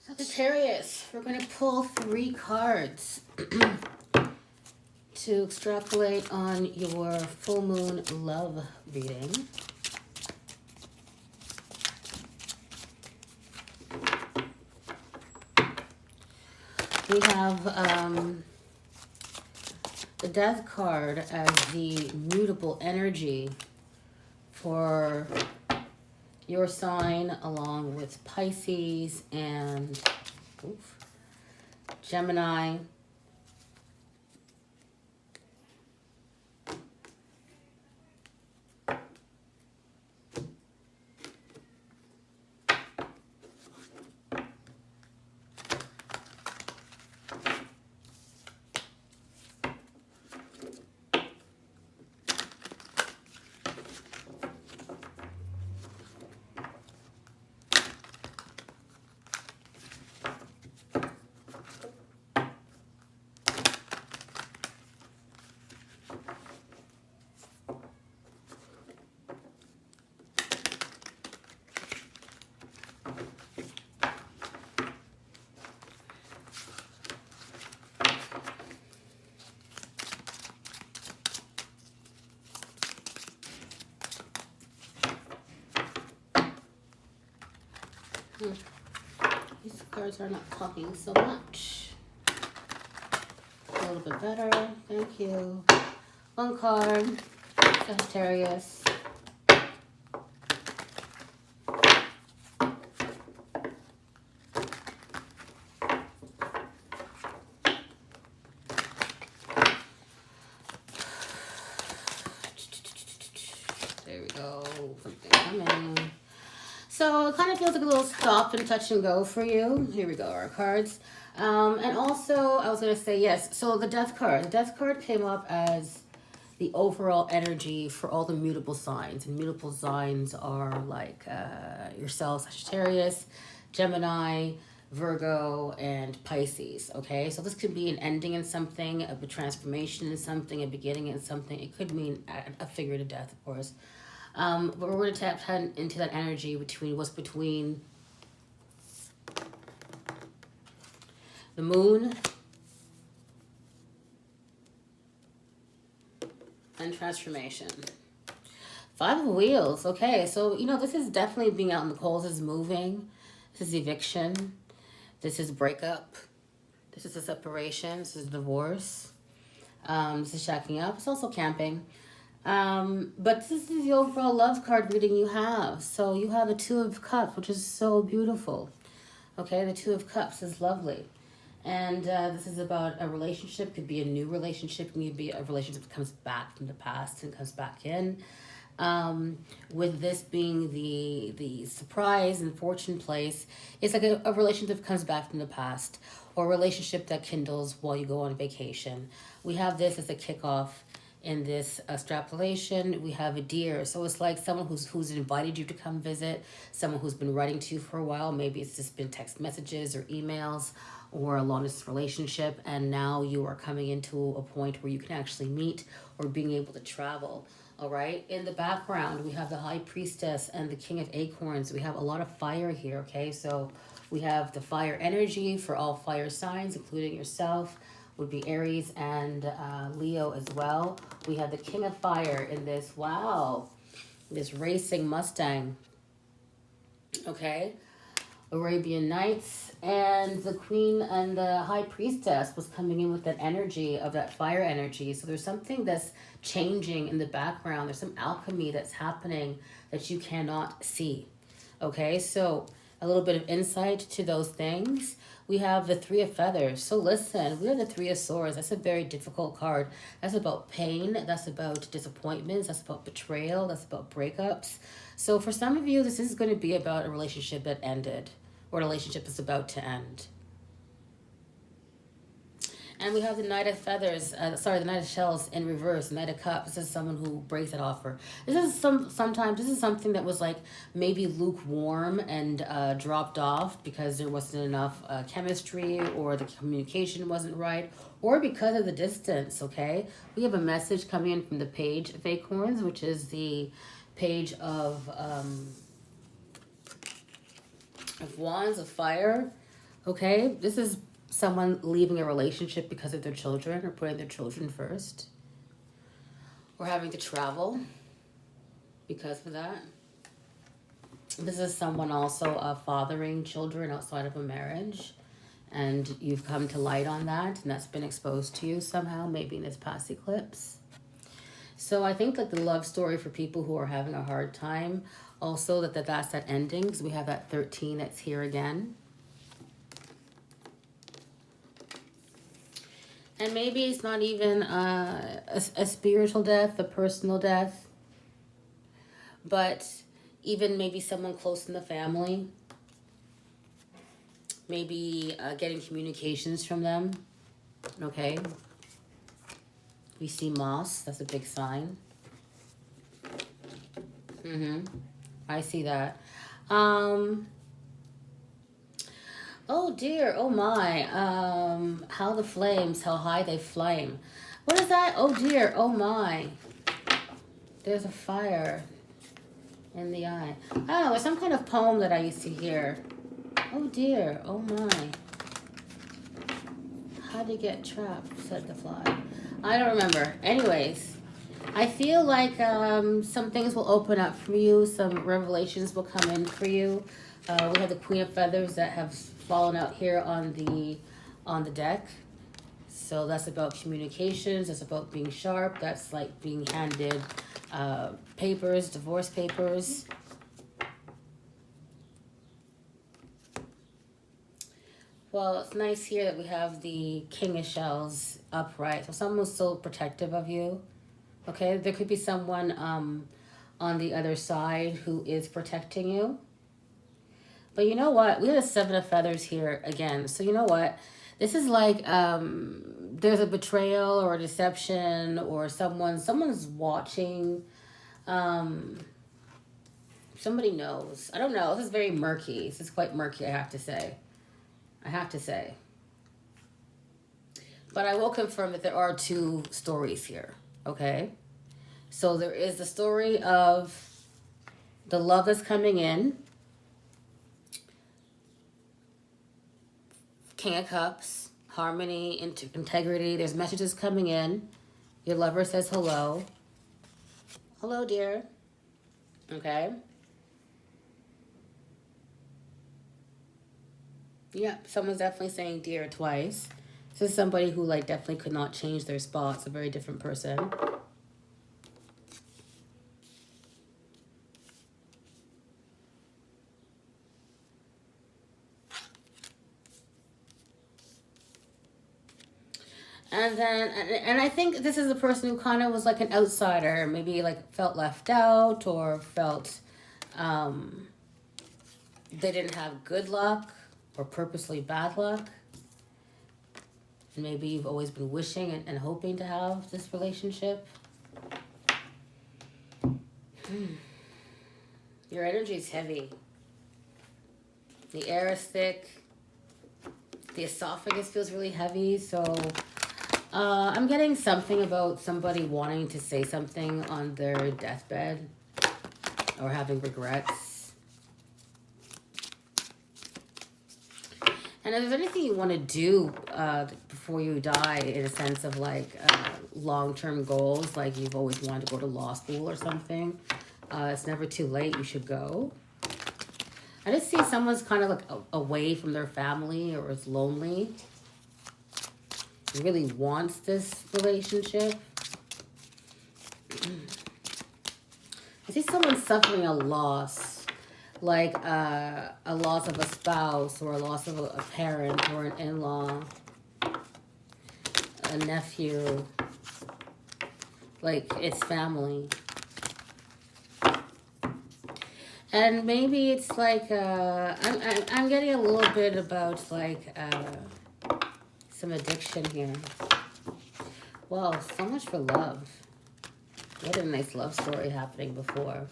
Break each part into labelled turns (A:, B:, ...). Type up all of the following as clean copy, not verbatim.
A: Sagittarius, we're going to pull 3 cards to extrapolate on your full moon love reading. We have the Death card as the mutable energy for your sign, along with Pisces and Gemini. These cards are not talking so much. A little bit better. Thank you. 1 card. Sagittarius. There we go. Something coming. So it kind of feels like a little stop and touch and go for you. Here we go, our cards. And also, I was going to say, yes, so the Death card. The Death card came up as the overall energy for all the mutable signs. And mutable signs are like yourself, Sagittarius, Gemini, Virgo, and Pisces, okay? So this could be an ending in something, a transformation in something, a beginning in something. It could mean a figurative death, of course. But we're going to tap into that energy between the moon and transformation. 5 of Wheels. Okay, so, you know, this is definitely being out in the cold. This is moving. This is eviction. This is breakup. This is a separation. This is divorce. This is shacking up. It's also camping. But this is the overall love card reading you have. So you have the 2 of Cups, which is so beautiful. Okay, the 2 of Cups is lovely. And this is about a relationship. Could be a new relationship. Could be a relationship that comes back from the past and comes back in. With this being the surprise and fortune place, it's like a relationship that comes back from the past, or a relationship that kindles while you go on vacation. We have this as a kickoff. In this extrapolation, we have a Deer. So it's like someone who's invited you to come visit, someone who's been writing to you for a while. Maybe it's just been text messages or emails or a long-distance relationship, and now you are coming into a point where you can actually meet or being able to travel. All right. In the background, we have the High Priestess and the King of Acorns. We have a lot of fire here. Okay, so we have the fire energy for all fire signs, including yourself. Would be Aries and Leo as well. We have the King of Fire in this. Wow. This racing Mustang. Okay. Arabian Nights. And the Queen and the High Priestess was coming in with that energy of that fire energy. So there's something that's changing in the background. There's some alchemy that's happening that you cannot see. Okay. So a little bit of insight to those things. We have the 3 of Feathers. So listen, we have the 3 of Swords. That's a very difficult card. That's about pain. That's about disappointments. That's about betrayal. That's about breakups. So for some of you, this is going to be about a relationship that ended, or a relationship that's about to end. And we have the Knight of Feathers, the Knight of Shells in reverse, Knight of Cups. This is someone who breaks that offer. This is sometimes this is something that was like maybe lukewarm and dropped off because there wasn't enough chemistry, or the communication wasn't right, or because of the distance, okay? We have a message coming in from the Page of Acorns, which is the Page of Wands, of Fire. Okay, this is someone leaving a relationship because of their children or putting their children first. Or having to travel because of that. This is someone also fathering children outside of a marriage. And you've come to light on that, and that's been exposed to you somehow, maybe in this past eclipse. So I think like the love story for people who are having a hard time, also that's that ending, because we have that 13 that's here again. And maybe it's not even a spiritual death, a personal death, but even maybe someone close in the family. Maybe getting communications from them. Okay. We see moss. That's a big sign. I see that. Oh dear. Oh my. How the flames. How high they flame. What is that? Oh dear. Oh my. There's a fire in the eye. I don't know. It's some kind of poem that I used to hear. Oh dear, oh my. How'd you get trapped, said the fly. I don't remember. Anyways, I feel like some things will open up for you. Some revelations will come in for you. We have the Queen of Feathers that have fallen out here on the deck. So that's about communications. That's about being sharp. That's like being handed papers, divorce papers. Well, it's nice here that we have the King of Shells upright. So someone's still protective of you. Okay, there could be someone on the other side who is protecting you. But you know what? We have the Seven of Feathers here again. So you know what? This is like there's a betrayal or a deception or someone's watching. Somebody knows. I don't know. This is very murky. This is quite murky, I have to say. But I will confirm that there are two stories here, okay? So there is the story of the love that's coming in, King of Cups, harmony, integrity. There's messages coming in. Your lover says hello. Hello, dear. Okay? Yeah, someone's definitely saying dear twice. This is somebody who like definitely could not change their spots. A very different person. And I think this is a person who kind of was like an outsider, maybe like felt left out or felt they didn't have good luck or purposely bad luck. Maybe you've always been wishing and hoping to have this relationship. Your energy is heavy. The air is thick. The esophagus feels really heavy. So I'm getting something about somebody wanting to say something on their deathbed or having regrets. And if there's anything you want to do before you die, in a sense of like long-term goals, like you've always wanted to go to law school or something, it's never too late. You should go. I just see someone's kind of like away from their family or is lonely. Really wants this relationship. I see someone suffering a loss. Like a loss of a spouse or a loss of a parent or an in-law, a nephew, like it's family. And maybe it's like, I'm getting a little bit about like some addiction here. Wow, so much for love. What a nice love story happening before.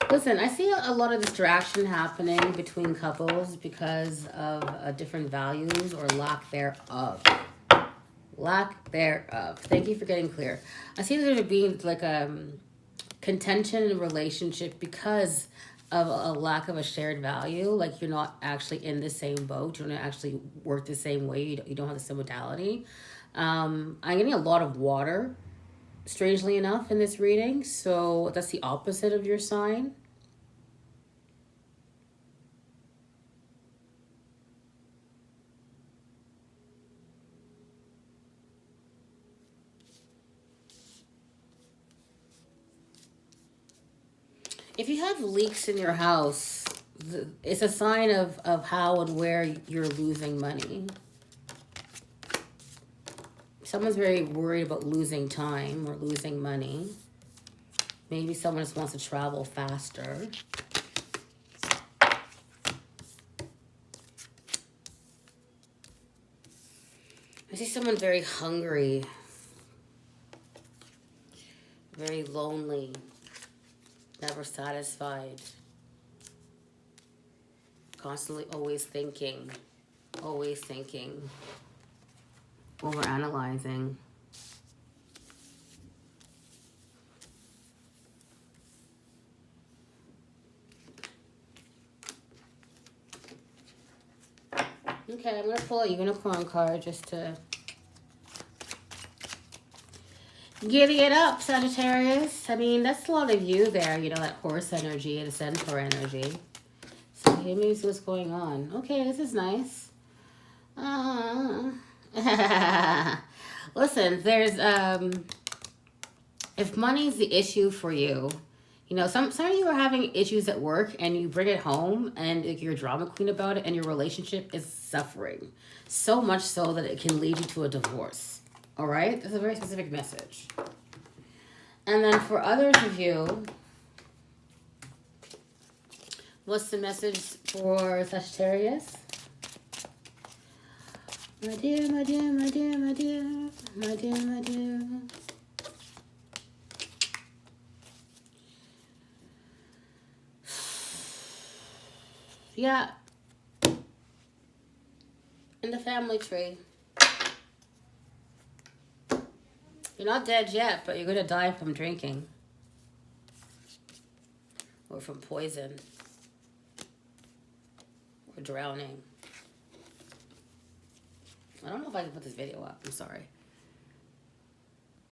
A: Listen, I see a lot of distraction happening between couples because of different values or lack thereof. Lack thereof. Thank you for getting clear. I see there being like a contention in a relationship because of a lack of a shared value. Like you're not actually in the same boat. You don't actually work the same way. You don't have the same modality. I'm getting a lot of water, strangely enough, in this reading. So that's the opposite of your sign. If you have leaks in your house, it's a sign of how and where you're losing money. Someone's very worried about losing time or losing money. Maybe someone just wants to travel faster. I see someone very hungry, very lonely, never satisfied, constantly always thinking, overanalyzing. Okay, I'm going to pull a unicorn card just to giddy it up, Sagittarius. I mean, that's a lot of you there, you know, that horse energy and centaur energy. So here means what's going on. Okay, this is nice. Listen, there's if money's the issue for you, you know, some of you are having issues at work and you bring it home and you're a drama queen about it and your relationship is suffering. So much so that it can lead you to a divorce. All right? That's a very specific message. And then for others of you, what's the message for Sagittarius? My dear, my dear, my dear, my dear, my dear, my dear. Yeah. In the family tree. You're not dead yet, but you're going to die from drinking. Or from poison. Or drowning. I don't know if I can put this video up. I'm sorry.